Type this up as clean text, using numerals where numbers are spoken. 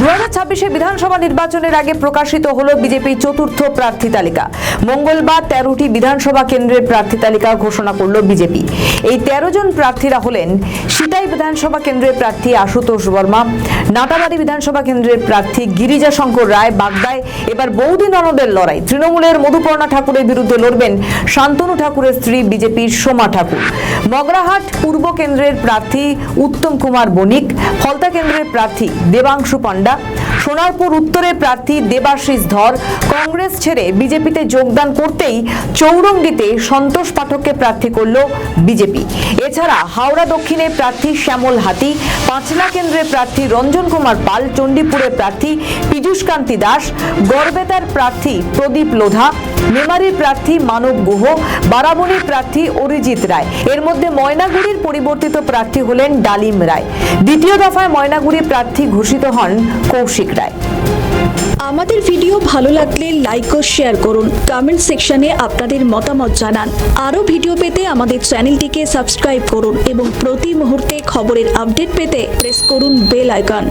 2026 বিধানসভা নির্বাচনের আগে প্রকাশিত হলো বিজেপি চতুর্থ প্রার্থী তালিকা। মঙ্গলবার 13টি বিধানসভা কেন্দ্রের প্রার্থী তালিকা ঘোষণা করল বিজেপি। এই 13 জন প্রার্থীরা হলেন সিতাই বিধানসভা কেন্দ্রের প্রার্থী আশুতোষ বর্মা, নাটাবাড়ি বিধানসভা কেন্দ্রের প্রার্থী গিরিজা শঙ্কর রায়। বাগদায় এবার বৌদি ননদের লড়াই। তৃণমূলের মধুপর্ণা ঠাকুরের বিরুদ্ধে লড়বেন শান্তনু ঠাকুরের স্ত্রী বিজেপির সোমা ঠাকুর। মগরাহাট পূর্ব কেন্দ্রের প্রার্থী উত্তম কুমার বণিক, ফলতা কেন্দ্রের প্রার্থী দেবাংশু পান্ডা, সোনারপুর উত্তরের প্রার্থী দেবাশিস ধর। কংগ্রেস ছেড়ে বিজেপিতে যোগদান করতেই চৌরঙ্গিতে সন্তোষ পাঠককে প্রার্থী করল বিজেপি। এছাড়া হাওড়া দক্ষিণের প্রার্থী শ্যামল হাতি, পাঁচলা কেন্দ্রের প্রার্থী রঞ্জন কুমার পাল, চণ্ডীপুরের প্রার্থী পীযূষ কান্তি দাস, গড়বেতার প্রার্থী প্রদীপ লোধা, মেমারির প্রার্থী মানব গুহ, বারাবণীর প্রার্থী অরিজিৎ রায়। এর মধ্যে ময়নাগুড়ির পরিবর্তিত প্রার্থী হলেন ডালিম রায়। দ্বিতীয় দফায় ময়নাগুড়ি প্রার্থী ঘোষিত হন কৌশিক রায়। আমাদের ভিডিও ভালো লাগলে লাইক ও শেয়ার করুন, কমেন্ট সেকশনে আপনাদের মতামত জানান। আরও ভিডিও পেতে আমাদের চ্যানেলটিকে সাবস্ক্রাইব করুন এবং প্রতি মুহূর্তে খবরের আপডেট পেতে প্রেস করুন বেল আইকন।